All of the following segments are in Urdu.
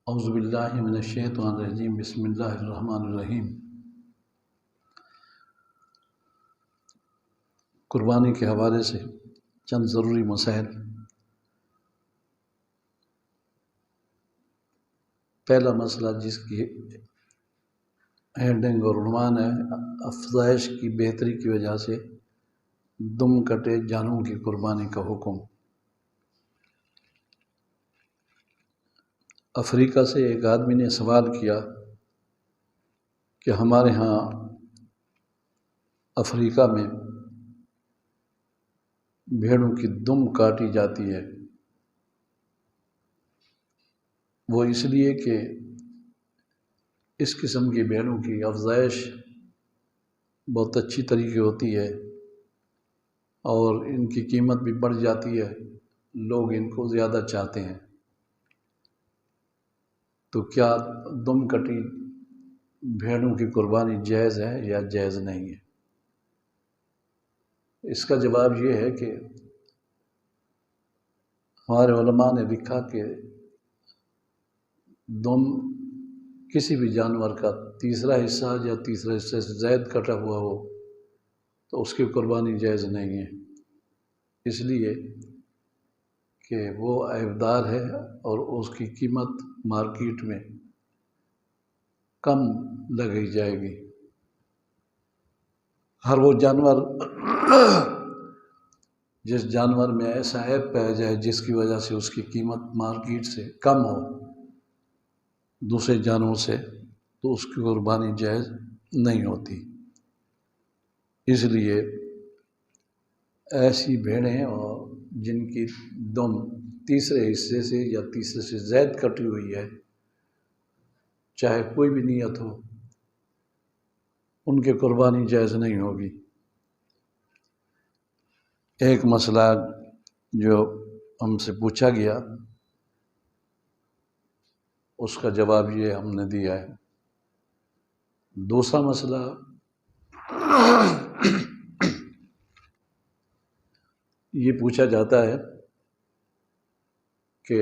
اعوذ باللہ من الشیطان الرجیم بسم اللہ الرحمن الرحیم۔ قربانی کے حوالے سے چند ضروری مسائل۔ پہلا مسئلہ جس کی ہیڈنگ اور عنوان ہے افزائش کی بہتری کی وجہ سے دم کٹے جانوروں کی قربانی کا حکم۔ افریقہ سے ایک آدمی نے سوال کیا کہ ہمارے ہاں افریقہ میں بھیڑوں کی دم کاٹی جاتی ہے، وہ اس لیے کہ اس قسم کی بھیڑوں کی افزائش بہت اچھی طریقے ہوتی ہے اور ان کی قیمت بھی بڑھ جاتی ہے، لوگ ان کو زیادہ چاہتے ہیں۔ تو کیا دم کٹی بھیڑوں کی قربانی جائز ہے یا جائز نہیں ہے؟ اس کا جواب یہ ہے کہ ہمارے علماء نے لکھا کہ دم کسی بھی جانور کا تیسرا حصہ یا تیسرے حصے سے زائد کٹا ہوا ہو تو اس کی قربانی جائز نہیں ہے، اس لیے کہ وہ عیبدار ہے اور اس کی قیمت مارکیٹ میں کم لگائی جائے گی۔ ہر وہ جانور جس جانور میں ایسا عیب پایا جائے جس کی وجہ سے اس کی قیمت مارکیٹ سے کم ہو دوسرے جانوروں سے، تو اس کی قربانی جائز نہیں ہوتی۔ اس لیے ایسی بھیڑیں اور جن کی دم تیسرے حصے سے یا تیسرے سے زائد کٹی ہوئی ہے، چاہے کوئی بھی نیت ہو، ان کی قربانی جائز نہیں ہوگی۔ ایک مسئلہ جو ہم سے پوچھا گیا اس کا جواب یہ ہم نے دیا ہے۔ دوسرا مسئلہ یہ پوچھا جاتا ہے کہ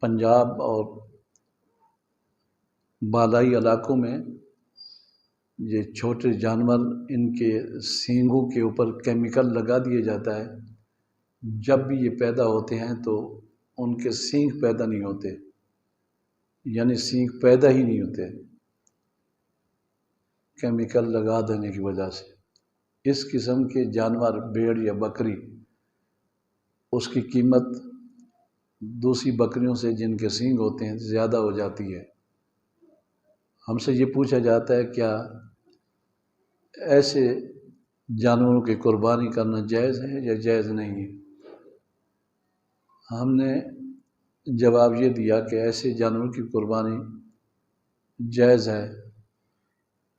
پنجاب اور بالائی علاقوں میں یہ چھوٹے جانور ان کے سینگوں کے اوپر کیمیکل لگا دیا جاتا ہے، جب بھی یہ پیدا ہوتے ہیں تو ان کے سینگ پیدا نہیں ہوتے، یعنی سینگ پیدا ہی نہیں ہوتے کیمیکل لگا دینے کی وجہ سے۔ اس قسم کے جانور بھیڑ یا بکری، اس کی قیمت دوسری بکریوں سے جن کے سینگ ہوتے ہیں زیادہ ہو جاتی ہے۔ ہم سے یہ پوچھا جاتا ہے کیا ایسے جانوروں کی قربانی کرنا جائز ہے یا جائز نہیں ہے؟ ہم نے جواب یہ دیا کہ ایسے جانوروں کی قربانی جائز ہے،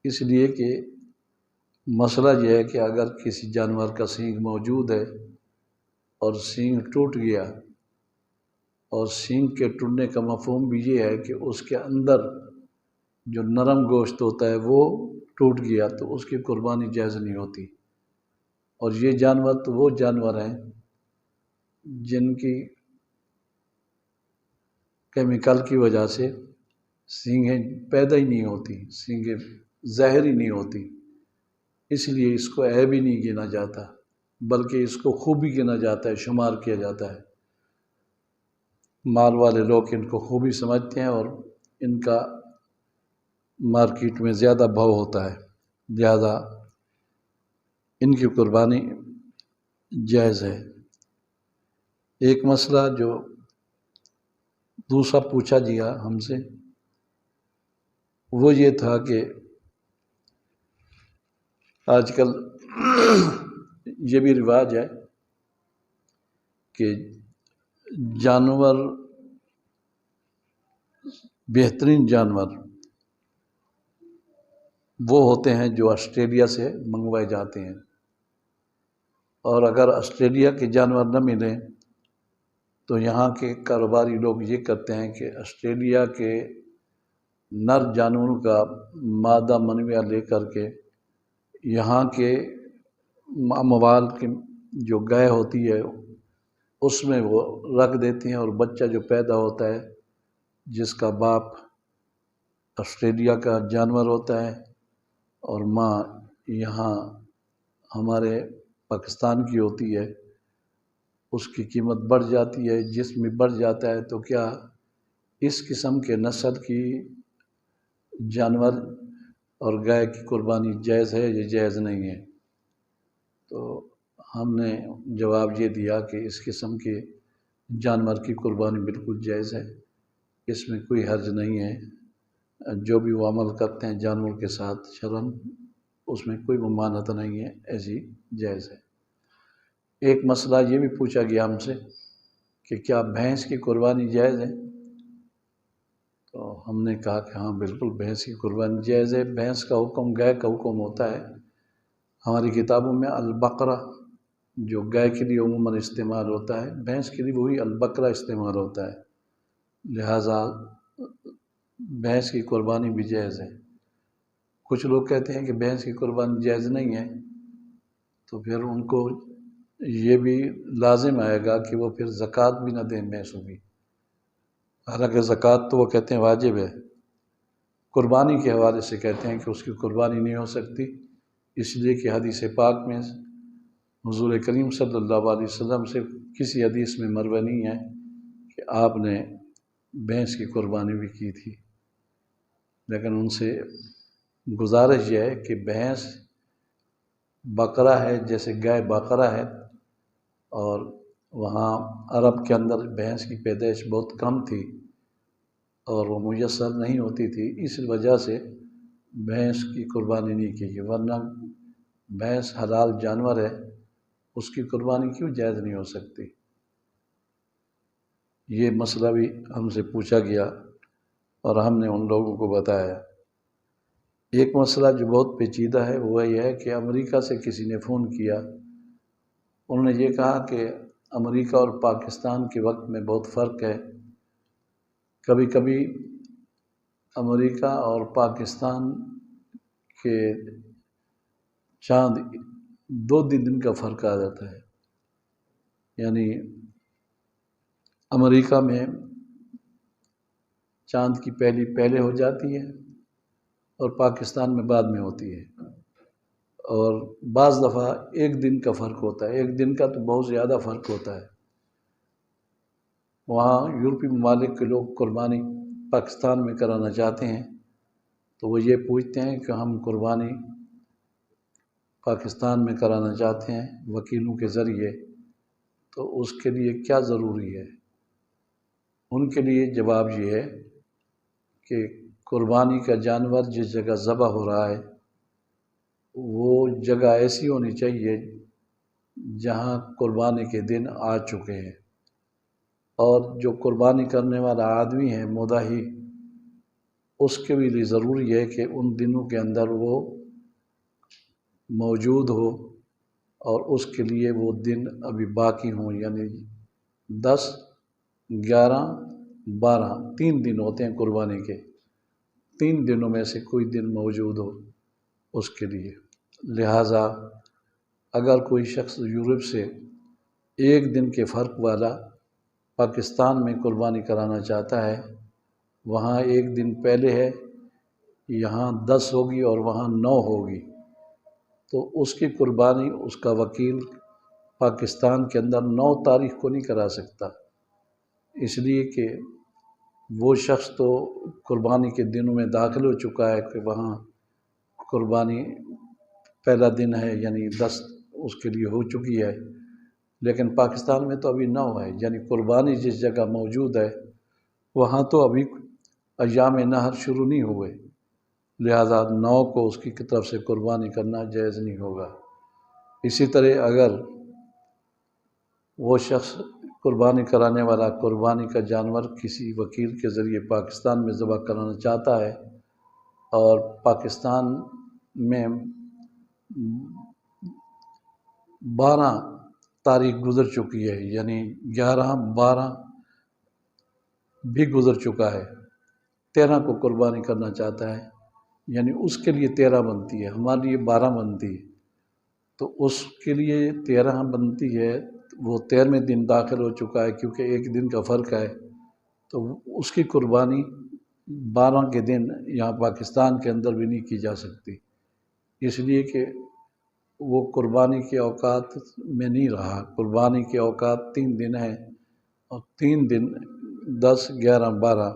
اس لیے کہ مسئلہ یہ ہے کہ اگر کسی جانور کا سینگ موجود ہے اور سینگ ٹوٹ گیا، اور سینگ کے ٹوٹنے کا مفہوم بھی یہ ہے کہ اس کے اندر جو نرم گوشت ہوتا ہے وہ ٹوٹ گیا، تو اس کی قربانی جائز نہیں ہوتی۔ اور یہ جانور تو وہ جانور ہیں جن کی کیمیکل کی وجہ سے سینگیں پیدا ہی نہیں ہوتی، سینگیں ظاہر ہی نہیں ہوتی، اس لیے اس کو عیب ہی نہیں گنا جاتا بلکہ اس کو خوبی گنا جاتا ہے، شمار کیا جاتا ہے۔ مال والے لوگ ان کو خوبی سمجھتے ہیں اور ان کا مارکیٹ میں زیادہ بھاؤ ہوتا ہے، لہذا ان کی قربانی جائز ہے۔ ایک مسئلہ جو دوسرا پوچھا گیا ہم سے وہ یہ تھا کہ آج کل یہ بھی رواج ہے کہ جانور، بہترین جانور وہ ہوتے ہیں جو آسٹریلیا سے منگوائے جاتے ہیں، اور اگر آسٹریلیا کے جانور نہ ملیں تو یہاں کے کاروباری لوگ یہ کرتے ہیں کہ آسٹریلیا کے نر جانوروں کا مادہ منویہ لے کر کے یہاں کے موال کی جو گائے ہوتی ہے اس میں وہ رکھ دیتی ہیں، اور بچہ جو پیدا ہوتا ہے جس کا باپ آسٹریلیا کا جانور ہوتا ہے اور ماں یہاں ہمارے پاکستان کی ہوتی ہے، اس کی قیمت بڑھ جاتی ہے، جسم میں بڑھ جاتا ہے، تو کیا اس قسم کے نسل کی جانور اور گائے کی قربانی جائز ہے یا جائز نہیں ہے؟ تو ہم نے جواب یہ دیا کہ اس قسم کے جانور کی قربانی بالکل جائز ہے، اس میں کوئی حرج نہیں ہے، جو بھی وہ عمل کرتے ہیں جانور کے ساتھ شرعاً اس میں کوئی ممانعت نہیں ہے، ایسی جائز ہے۔ ایک مسئلہ یہ بھی پوچھا گیا ہم سے کہ کیا بھینس کی قربانی جائز ہے؟ تو ہم نے کہا کہ ہاں بالکل بھینس کی قربانی جائز ہے۔ بھینس کا حکم گائے کا حکم ہوتا ہے، ہماری کتابوں میں البقرہ جو گائے کے لیے عموماً استعمال ہوتا ہے، بھینس کے لیے وہی البقرہ استعمال ہوتا ہے، لہٰذا بھینس کی قربانی بھی جائز ہے۔ کچھ لوگ کہتے ہیں کہ بھینس کی قربانی جائز نہیں ہے، تو پھر ان کو یہ بھی لازم آئے گا کہ وہ پھر زکوٰۃ بھی نہ دیں بھینسوں کی، حالانکہ زکوٰۃ تو وہ کہتے ہیں واجب ہے، قربانی کے حوالے سے کہتے ہیں کہ اس کی قربانی نہیں ہو سکتی، اس لیے کہ حدیث پاک میں حضور کریم صلی اللہ علیہ وسلم سے کسی حدیث میں مروی نہیں ہے کہ آپ نے بھینس کی قربانی بھی کی تھی، لیکن ان سے گزارش یہ ہے کہ بھینس بقرہ ہے، جیسے گائے بقرہ ہے، اور وہاں عرب کے اندر بھینس کی پیدائش بہت کم تھی اور وہ میسر نہیں ہوتی تھی، اس وجہ سے بھینس کی قربانی نہیں کی گئی، ورنہ بھینس حلال جانور ہے، اس کی قربانی کیوں جائز نہیں ہو سکتی؟ یہ مسئلہ بھی ہم سے پوچھا گیا اور ہم نے ان لوگوں کو بتایا۔ ایک مسئلہ جو بہت پیچیدہ ہے وہ یہ ہے کہ امریکہ سے کسی نے فون کیا، انہوں نے یہ کہا کہ امریکہ اور پاکستان کے وقت میں بہت فرق ہے، کبھی کبھی امریکہ اور پاکستان کے چاند 2 دن کا فرق آ جاتا ہے، یعنی امریکہ میں چاند کی پہلے ہو جاتی ہے اور پاکستان میں بعد میں ہوتی ہے، اور بعض دفعہ 1 دن کا فرق ہوتا ہے، 1 دن کا تو بہت زیادہ فرق ہوتا ہے۔ وہاں یورپی ممالک کے لوگ قربانی پاکستان میں کرانا چاہتے ہیں تو وہ یہ پوچھتے ہیں کہ ہم قربانی پاکستان میں کرانا چاہتے ہیں وکیلوں کے ذریعے، تو اس کے لیے کیا ضروری ہے؟ ان کے لیے جواب یہ ہے کہ قربانی کا جانور جس جگہ ذبح ہو رہا ہے وہ جگہ ایسی ہونی چاہیے جہاں قربانی کے دن آ چکے ہیں، اور جو قربانی کرنے والا آدمی ہے مدعی، اس کے بھی لیے ضروری ہے کہ ان دنوں کے اندر وہ موجود ہو اور اس کے لیے وہ دن ابھی باقی ہوں، یعنی 10، 11، 12، 3 دن ہوتے ہیں قربانی کے، 3 دنوں میں سے کوئی دن موجود ہو اس کے لیے۔ لہٰذا اگر کوئی شخص یورپ سے 1 دن کے فرق والا پاکستان میں قربانی کرانا چاہتا ہے، وہاں 1 دن پہلے ہے، یہاں 10 ہوگی اور وہاں 9 ہوگی، تو اس کی قربانی اس کا وکیل پاکستان کے اندر 9 تاریخ کو نہیں کرا سکتا، اس لیے کہ وہ شخص تو قربانی کے دنوں میں داخل ہو چکا ہے کہ وہاں قربانی پہلا دن ہے، یعنی 10 اس کے لیے ہو چکی ہے، لیکن پاکستان میں تو ابھی 9 ہے، یعنی قربانی جس جگہ موجود ہے وہاں تو ابھی ایام نحر شروع نہیں ہوئے، لہذا 9 کو اس کی طرف سے قربانی کرنا جائز نہیں ہوگا۔ اسی طرح اگر وہ شخص قربانی کرانے والا قربانی کا جانور کسی وکیل کے ذریعے پاکستان میں ذبح کرانا چاہتا ہے اور پاکستان میں 12 تاریخ گزر چکی ہے، یعنی 11، 12 بھی گزر چکا ہے، 13 کو قربانی کرنا چاہتا ہے، یعنی اس کے لیے 13 بنتی ہے، ہمارے لیے 12 بنتی ہے، تو اس کے لیے 13 بنتی ہے، وہ 13ویں دن داخل ہو چکا ہے، کیونکہ 1 دن کا فرق ہے، تو اس کی قربانی 12 کے دن یہاں پاکستان کے اندر بھی نہیں کی جا سکتی، اس لیے کہ وہ قربانی کے اوقات میں نہیں رہا۔ قربانی کے اوقات 3 دن ہیں، اور 3 دن 10، 11، 12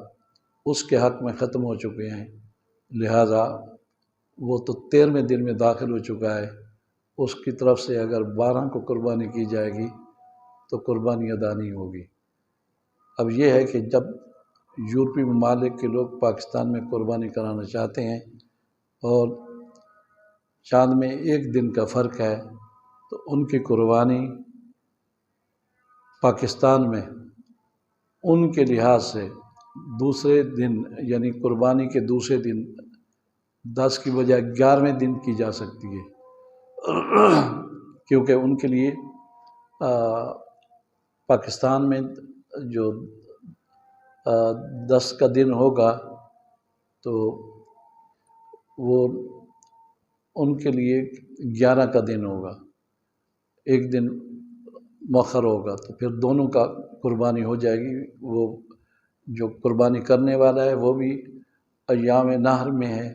اس کے حق میں ختم ہو چکے ہیں، لہذا وہ تو 13ویں دن میں داخل ہو چکا ہے۔ اس کی طرف سے اگر 12 کو قربانی کی جائے گی تو قربانی ادا نہیں ہوگی۔ اب یہ ہے کہ جب یورپی ممالک کے لوگ پاکستان میں قربانی کرانا چاہتے ہیں اور چاند میں 1 دن کا فرق ہے، تو ان کی قربانی پاکستان میں ان کے لحاظ سے دوسرے دن، یعنی قربانی کے دوسرے دن 10 کی بجائے 11ویں دن کی جا سکتی ہے، کیونکہ ان کے لیے پاکستان میں جو 10 کا دن ہوگا تو وہ ان کے لیے 11 کا دن ہوگا، 1 دن مؤخر ہوگا، تو پھر دونوں کا قربانی ہو جائے گی۔ وہ جو قربانی کرنے والا ہے وہ بھی ایام نحر میں ہے،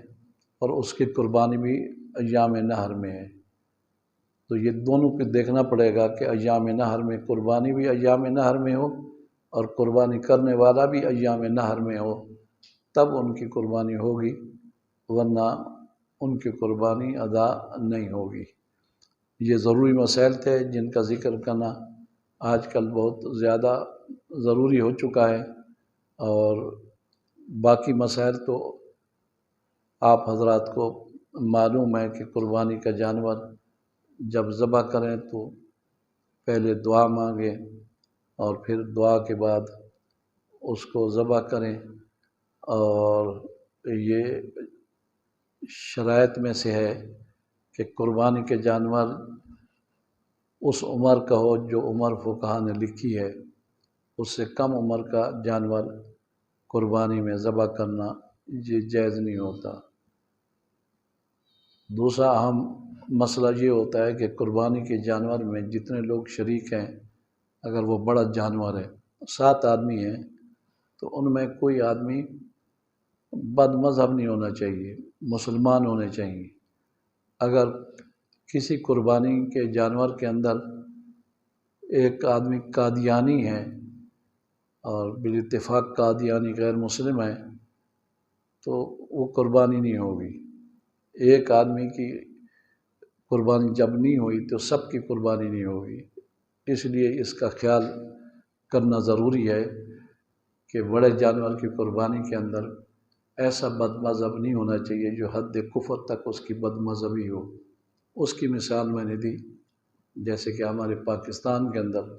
اور اس کی قربانی بھی ایام نحر میں ہے، تو یہ دونوں کو دیکھنا پڑے گا کہ ایام نحر میں قربانی بھی ایام نحر میں ہو اور قربانی کرنے والا بھی ایام نحر میں ہو، تب ان کی قربانی ہوگی، ورنہ ان کی قربانی ادا نہیں ہوگی۔ یہ ضروری مسائل تھے جن کا ذکر کرنا آج کل بہت زیادہ ضروری ہو چکا ہے، اور باقی مسائل تو آپ حضرات کو معلوم ہے کہ قربانی کا جانور جب ذبح کریں تو پہلے دعا مانگیں، اور پھر دعا کے بعد اس کو ذبح کریں، اور یہ شرائط میں سے ہے کہ قربانی کے جانور اس عمر کا ہو جو عمر فقہا نے لکھی ہے، اس سے کم عمر کا جانور قربانی میں ذبح کرنا یہ جائز نہیں ہوتا۔ دوسرا اہم مسئلہ یہ ہوتا ہے کہ قربانی کے جانور میں جتنے لوگ شریک ہیں، اگر وہ بڑا جانور ہے، 7 آدمی ہیں، تو ان میں کوئی آدمی بد مذہب نہیں ہونا چاہیے، مسلمان ہونے چاہیے۔ اگر کسی قربانی کے جانور کے اندر ایک آدمی قادیانی ہے اور بالاتفاق قادیانی غیر مسلم ہے تو وہ قربانی نہیں ہوگی۔ ایک آدمی کی قربانی جب نہیں ہوئی تو سب کی قربانی نہیں ہوگی، اس لیے اس کا خیال کرنا ضروری ہے کہ بڑے جانور کی قربانی کے اندر ایسا بد مذہب نہیں ہونا چاہیے جو حد کفر تک اس کی بد مذہبی ہو۔ اس کی مثال میں نے دی، جیسے کہ ہمارے پاکستان کے اندر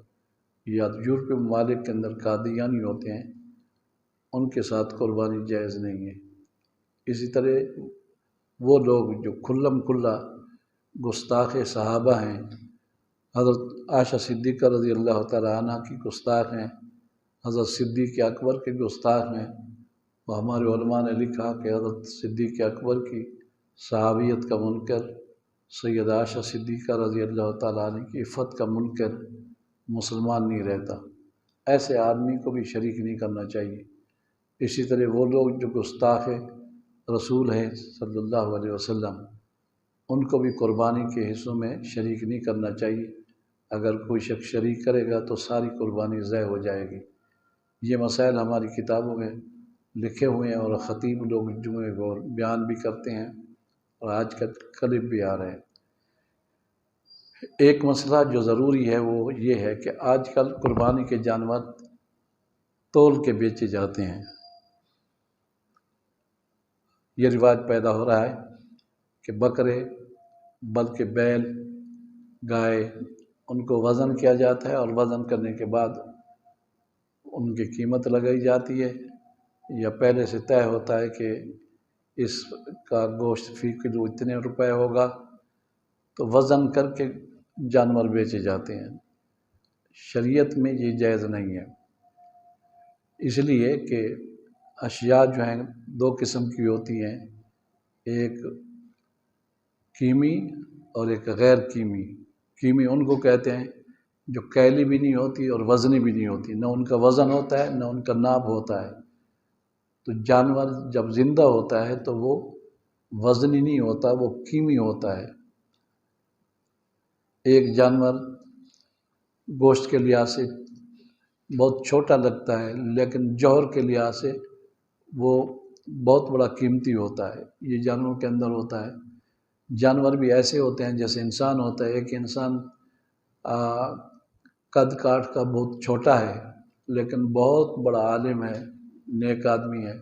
یا یورپی ممالک کے اندر قادیانی ہوتے ہیں، ان کے ساتھ قربانی جائز نہیں ہے۔ اسی طرح وہ لوگ جو کھلم کھلا گستاخ صحابہ ہیں، حضرت عائشہ صدیقہ رضی اللہ تعالیٰ عنہ کی گستاخ ہیں، حضرت صدیق اکبر کے گستاخ ہیں، وہ ہمارے علماء نے لکھا کہ حضرت صدیق اکبر کی صحابیت کا منکر، سید عائشہ صدیقہ رضی اللہ تعالیٰ عنہ کی عفت کا منکر مسلمان نہیں رہتا، ایسے آدمی کو بھی شریک نہیں کرنا چاہیے۔ اسی طرح وہ لوگ جو گستاخ رسول ہیں صلی اللہ علیہ وسلم، ان کو بھی قربانی کے حصوں میں شریک نہیں کرنا چاہیے۔ اگر کوئی شخص شریک کرے گا تو ساری قربانی ضائع ہو جائے گی۔ یہ مسائل ہماری کتابوں میں لکھے ہوئے ہیں، اور خطیب لوگ جمعے کو بیان بھی کرتے ہیں، اور آج کل کلپ بھی آ رہے ہیں۔ ایک مسئلہ جو ضروری ہے وہ یہ ہے کہ آج کل قربانی کے جانور تول کے بیچے جاتے ہیں۔ یہ رواج پیدا ہو رہا ہے کہ بکرے، بلکہ بیل، گائے، ان کو وزن کیا جاتا ہے، اور وزن کرنے کے بعد ان کی قیمت لگائی جاتی ہے، یا پہلے سے طے ہوتا ہے کہ اس کا گوشت فی کلو اتنے روپے ہوگا، تو وزن کر کے جانور بیچے جاتے ہیں۔ شریعت میں یہ جائز نہیں ہے، اس لیے کہ اشیاء جو ہیں 2 قسم کی ہوتی ہیں، ایک قیمی اور ایک غیر قیمی۔ قیمی ان کو کہتے ہیں جو کیلی بھی نہیں ہوتی اور وزنی بھی نہیں ہوتی، نہ ان کا وزن ہوتا ہے نہ ان کا ناپ ہوتا ہے۔ تو جانور جب زندہ ہوتا ہے تو وہ وزنی نہیں ہوتا، وہ کیمی ہوتا ہے۔ ایک جانور گوشت کے لحاظ سے بہت چھوٹا لگتا ہے، لیکن جوہر کے لحاظ سے وہ بہت بڑا قیمتی ہوتا ہے۔ یہ جانوروں کے اندر ہوتا ہے۔ جانور بھی ایسے ہوتے ہیں جیسے انسان ہوتا ہے۔ ایک انسان قد کاٹ کا بہت چھوٹا ہے لیکن بہت بڑا عالم ہے، نیک آدمی ہے۔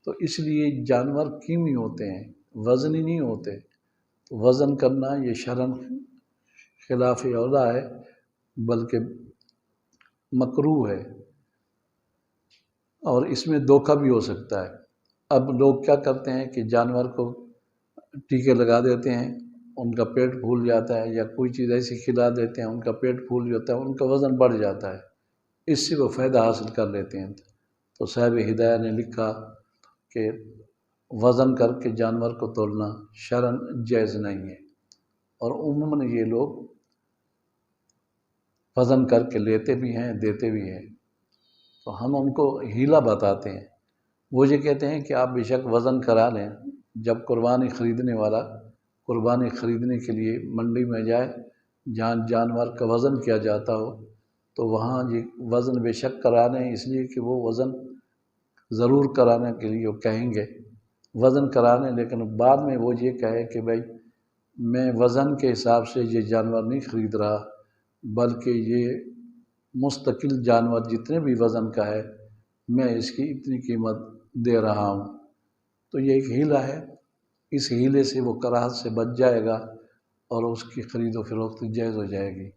تو اس لیے جانور قیمتی ہوتے ہیں، وزنی نہیں ہوتے۔ تو وزن کرنا یہ شرعاً خلاف اولیٰ ہے، بلکہ مکروہ ہے، اور اس میں دھوکہ بھی ہو سکتا ہے۔ اب لوگ کیا کرتے ہیں کہ جانور کو ٹیکے لگا دیتے ہیں، ان کا پیٹ پھول جاتا ہے، یا کوئی چیز ایسی کھلا دیتے ہیں ان کا پیٹ پھول جاتا ہے، ان کا وزن بڑھ جاتا ہے، اس سے وہ فائدہ حاصل کر لیتے ہیں۔ تو صاحب ہدایہ نے لکھا کہ وزن کر کے جانور کو تولنا شرعاً جائز نہیں ہے، اور عموماً یہ لوگ وزن کر کے لیتے بھی ہیں، دیتے بھی ہیں۔ تو ہم ان کو ہیلہ بتاتے ہیں۔ وہ یہ کہتے ہیں کہ آپ بے شک وزن کرا لیں، جب قربانی خریدنے والا قربانی خریدنے کے لیے منڈی میں جائے جہاں جانور کا وزن کیا جاتا ہو، تو وہاں یہ وزن بے شک کرا لیں، اس لیے کہ وہ وزن ضرور کرانے کے لیے وہ کہیں گے وزن کرانے، لیکن بعد میں وہ یہ کہے کہ بھائی میں وزن کے حساب سے یہ جانور نہیں خرید رہا، بلکہ یہ مستقل جانور جتنے بھی وزن کا ہے میں اس کی اتنی قیمت دے رہا ہوں۔ تو یہ ایک ہیلہ ہے، اس ہیلے سے وہ کراہت سے بچ جائے گا اور اس کی خرید و فروخت جائز ہو جائے گی۔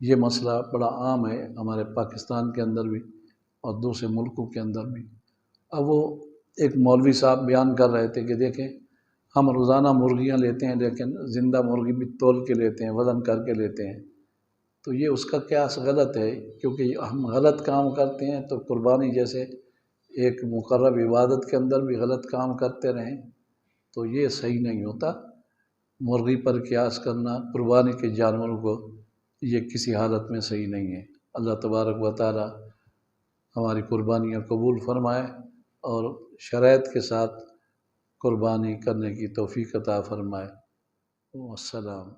یہ مسئلہ بڑا عام ہے ہمارے پاکستان کے اندر بھی اور دوسرے ملکوں کے اندر بھی۔ اب وہ ایک مولوی صاحب بیان کر رہے تھے کہ دیکھیں ہم روزانہ مرغیاں لیتے ہیں لیکن زندہ مرغی بھی تول کے لیتے ہیں، وزن کر کے لیتے ہیں، تو یہ اس کا قیاس غلط ہے، کیونکہ ہم غلط کام کرتے ہیں تو قربانی جیسے ایک مقرب عبادت کے اندر بھی غلط کام کرتے رہیں تو یہ صحیح نہیں ہوتا۔ مرغی پر قیاس کرنا قربانی کے جانوروں کو یہ کسی حالت میں صحیح نہیں ہے۔ اللہ تبارک و تعالی ہماری قربانیاں قبول فرمائے اور شرائط کے ساتھ قربانی کرنے کی توفیق عطا فرمائے۔ والسلام۔